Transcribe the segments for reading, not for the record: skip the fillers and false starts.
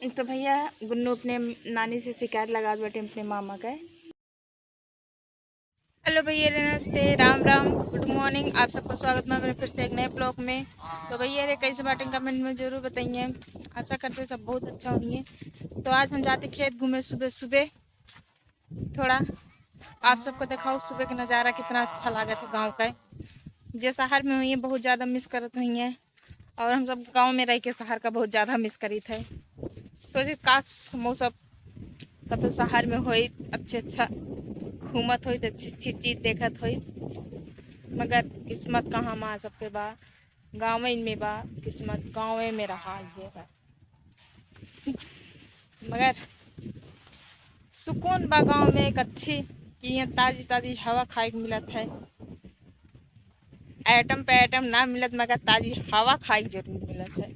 तो भैया गुन्नू अपने नानी से शिकायत लगा बैठे अपने मामा का। हेलो भैया, नमस्ते, राम राम, गुड मॉर्निंग। आप सबका स्वागत है मेरे फिर से एक नए ब्लॉग में। तो भैया रे कैसे बातें कमेंट में ज़रूर बताइए। आशा करते हैं सब बहुत अच्छा होंगे। तो आज हम जाते खेत घूमे सुबह सुबह। थोड़ा आप सबको दिखाओ सुबह का नज़ारा कितना अच्छा लगा था गाँव का। जो शहर में हुई है बहुत ज़्यादा मिस करत हुई हैं, और हम सब गाँव में रह के शहर का बहुत ज़्यादा मिस करी थे। सोचे काश मौसम कतो शहर में हो अच्छा घूमत हो, अच्छी अच्छी चीज देखत हो, मगर किस्मत कहाँ माँ सबके बा, गाँव में बा, किस्मत गाँव में रहा ये बा। मगर सुकून बा गाँव में एक अच्छी कि यहाँ ताजी ताजी हवा खाए के मिलत है। एटम पे एटम ना मिलत मगर ताजी हवा खाए जरूर मिलत है।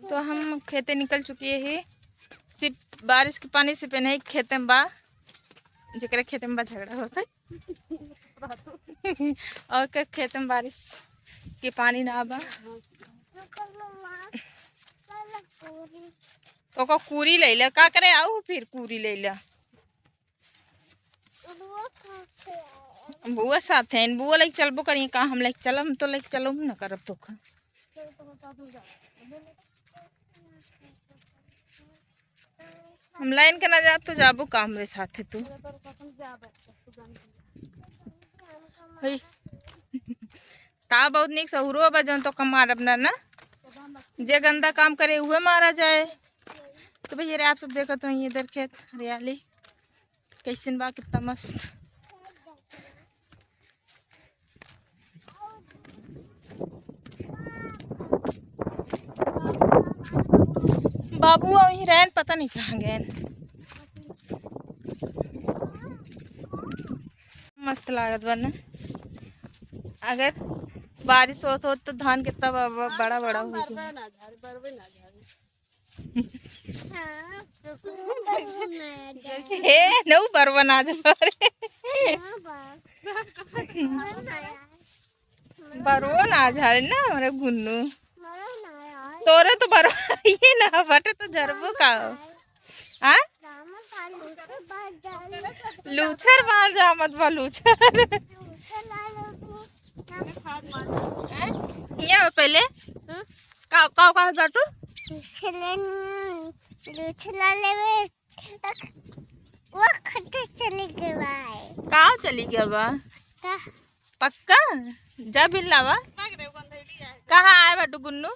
तो हम खेते निकल चुके हैं। सिर्फ बारिश के पानी से पे नहीं खेते में बा, जरा खेते में बा झगड़ा होता है और क्या खेते में बारिश के पानी ना बा तो को कूरी ले ला का करे आओ फिर कूरी ले ला बुआ साथ है बुआ लाइक चलबो करिए का हम लाइक चलम तो लाइक चलो ना करब तो हम लाइन के ना जा तो जाबो का हमरे साथ है तू ता बहुत निक सहुरो बजन तो कमार अपना ना जे गंदा काम करे हुए मारा जाए। तो भैया आप सब देखो तो इधर खेत हरियाली कैसन बा, कितना मस्त। बाबू वहीं रहन पता नहीं कहाँ गए। मस्त लागत बना। अगर बारिश होत हो तो धान कितना बड़ा बड़ा हो हे नौ बरवा ना बरवा ना झारे ना हमारे गुन्नू तोरे तो बरवा ये ना बटे तो जरबू का आ लूछर मार जा मत बा लूछर ये पहले का का का बाटू लूछला लेवे वो खट्टे चली गया का चली गया बा पक्का जा बिल लावा कहाँ आए बाटू गुन्नू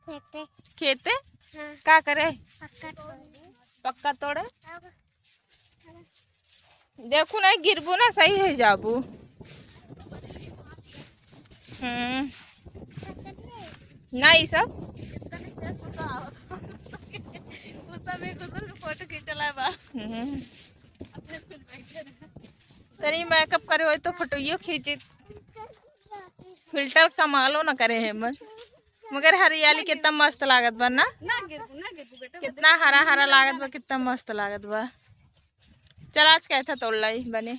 खेते खेते हाँ। का करे पक्का तोड़े देखो ना गिरबू ना सही है जाबू। नहीं सब फोटो खींचला बा तरी मेकअप करे हो तो फोटो खींची फिल्टर कमालो ना करे है मगर हरियाली कितना मस्त लागत बा ना कितना हरा हरा लागत बा, कितना मस्त लागत बा। चल आज कैसा तोड़ लाई बने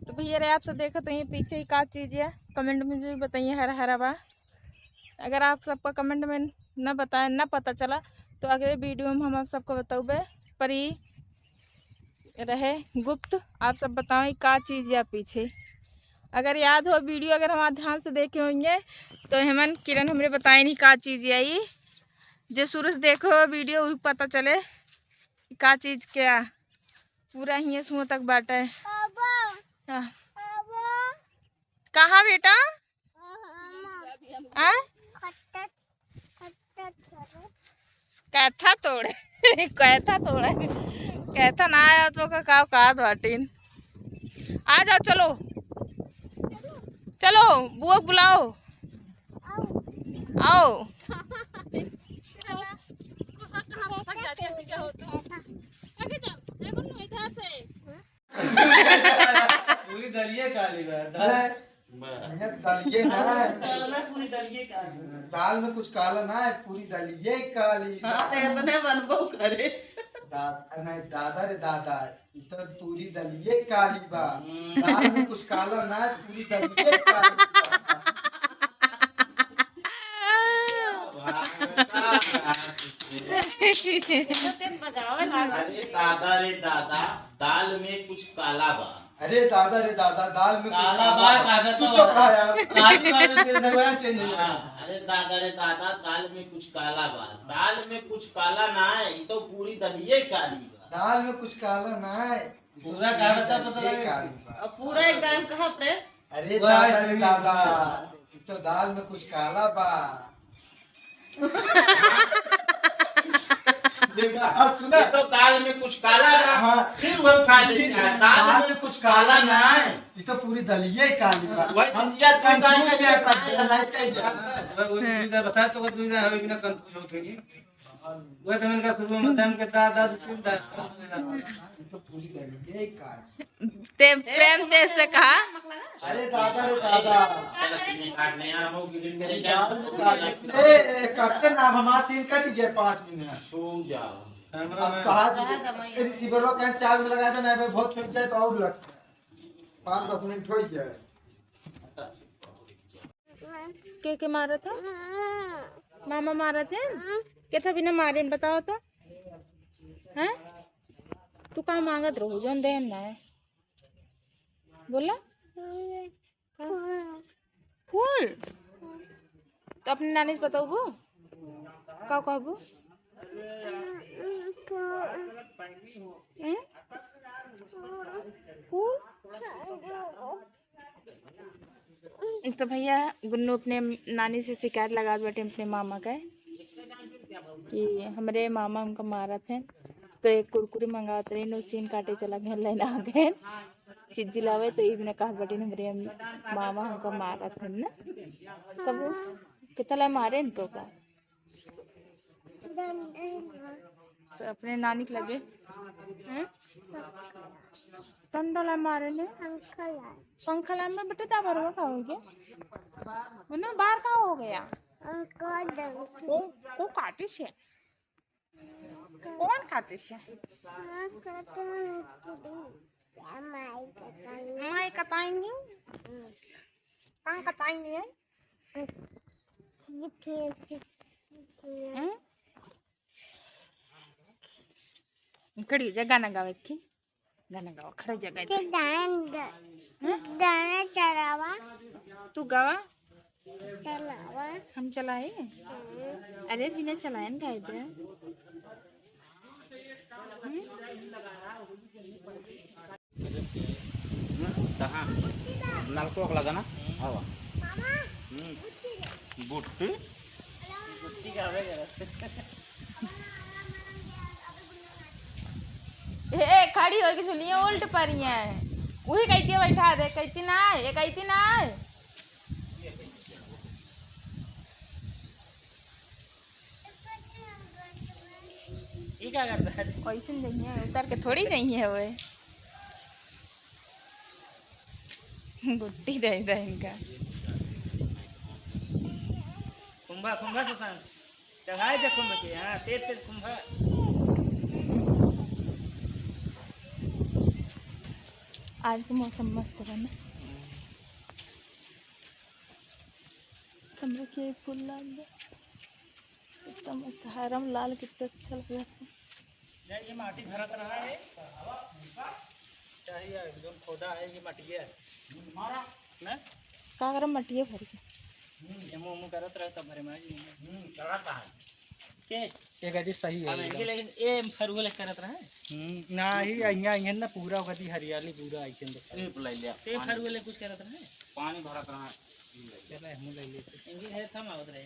तो भैया रे आप सब देखो तो ये पीछे ही का चीज है कमेंट में जो बताइए हरा हरा बा। अगर आप सबका कमेंट में न बताए न पता चला तो अगले वीडियो में हम आप सबको बताओगे पर ही रहे गुप्त। आप सब बताओ का चीज़ है पीछे। अगर याद हो वीडियो अगर हमारे ध्यान से देखे होंगे तो हेमन किरण हमरे बताए नहीं का चीज़ है ये जो सूरज देखो वीडियो पता चले का चीज़ क्या पूरा ही सुबह तक बाटा है। कहाँ बेटा कैथा तोड़े कैथा तोड़े कैथा ना आया तो का बाटीन आ जाओ चलो चलो बुआ बुलाओ आओ पूरी दलिए काली दाल में कुछ काला ना है, पूरी दलिए काली। हाँ, तो बनबो करे नहीं दादा रे दादा इ तो पूरी दलिये काली बा। दाल में कुछ काला ना है, पूरी दलिये काली बा। अरे दादा रे दादा दाल में कुछ काला बा। अरे दादा रे दादा दाल में कुछ काला बा, काला तू तो चुप रहा यार। काली बात में तेरे दरबार चेंज हो गया। अरे दादा रे दादा दाल में कुछ काला बा। दाल में कुछ काला ना है, ये तो पूरी दलिये काली बा। दाल में कुछ काला ना है, पूरा काला था पता दलिये लगे। काली बा। अब पूरा एकदम कहा प्रेम अरे वाह, दादा रे सही दादा है। इ तो दाल में कुछ काला बा। देखा सुना ये तो दाल में कुछ काला ना, हाँ। फिर वो खा लेंगे। दाल में कुछ काला ना है, ये तो पूरी दलिये काली बा। वही हम चीज़िया तू कंफ्यूज दाल में में आता है। वो बता तो तू ना होगी ना कंफ्यूज होगी। वो तो मैंने कहा शुरू में बताया कि दादा सुनता ये तो पूरी दलिये काली। ते प्रेम ते से कहा अरे दादा रे दादा चलो सीने काटने यार हम गिरिन मेरे दाल में काली। ए कटते ना हमारा सीन कट गया 5 मिनट। सो जाओ। अब कहा रिसीवर को कहीं चार्ज में लगाया था ना, बहुत छूट जाए तो और लगता है। 5-10 मिनट हो जाए। के मारा था? मामा मारा थे? कैसा बिना मारे न बताओ तो? हैं? तू कहाँ मांगत रहो जोन देन ना है? बोला? फूल? तो अपनी नानी से बताओ वो? क्या कहबो? फूल? तो भैया गुन्नू अपने नानी से शिकायत लगा बैठे अपने मामा का कि हमारे मामा हमको मारा थे, तो एक कुरकुरी मंगाते रही नो सीन काटे चला गए लेना आ गए चिज्जी लावे, तो इतने कहा बैठे हमारे मामा हमको मारा थे ना। कब कितना मारे न तो का तो अपने नानी के लगे टंडोला मारे ने पंखा ला में बेटे ता बरवा का हो गया उन्हें बाहर का हो गया वो काटे से कौन काटे से मैं कटाएंगे कहाँ कटाएंगे है खड़ी जगह ना गावे की गाना गाओ खड़ी जगह गाना चलावा तू गावा चलावा हम चलाए अरे बिना चलाए ना गाए थे कहाँ नलकोक लगा ना हवा बुट्टी ए खड़ी होके सुनिए उल्ट पर है वही कहती है बैठा दे कहती ना ये कहती ना ये क्या करता है कैसे नहीं है उतर के थोड़ी नहीं है वो गुट्टी दे दे इनका कुंभा कुंभा से सान चढ़ाए थे कुंभ के हाँ तेज तेज कुंभा आज का मौसम मस्त है ना कमरे के फूल लाल कितना मस्त हरम लाल कितना अच्छा लग रहा है ये माटी भरत रहा है चाहिए एकदम खोदा है ये माटी है ना का करम मटिए भर के ये मुंह करत रहता भरे में करता है के एक अजी सही है ये लेकिन ये फरुगल करत रहा ना ही यहाँ ना पूरा गति हरियाली पूरा आई के एक ले लिया ये फरुगल कुछ करत रहा पानी भरत रहा चला हम ले लेते इनकी है थम आवत रहे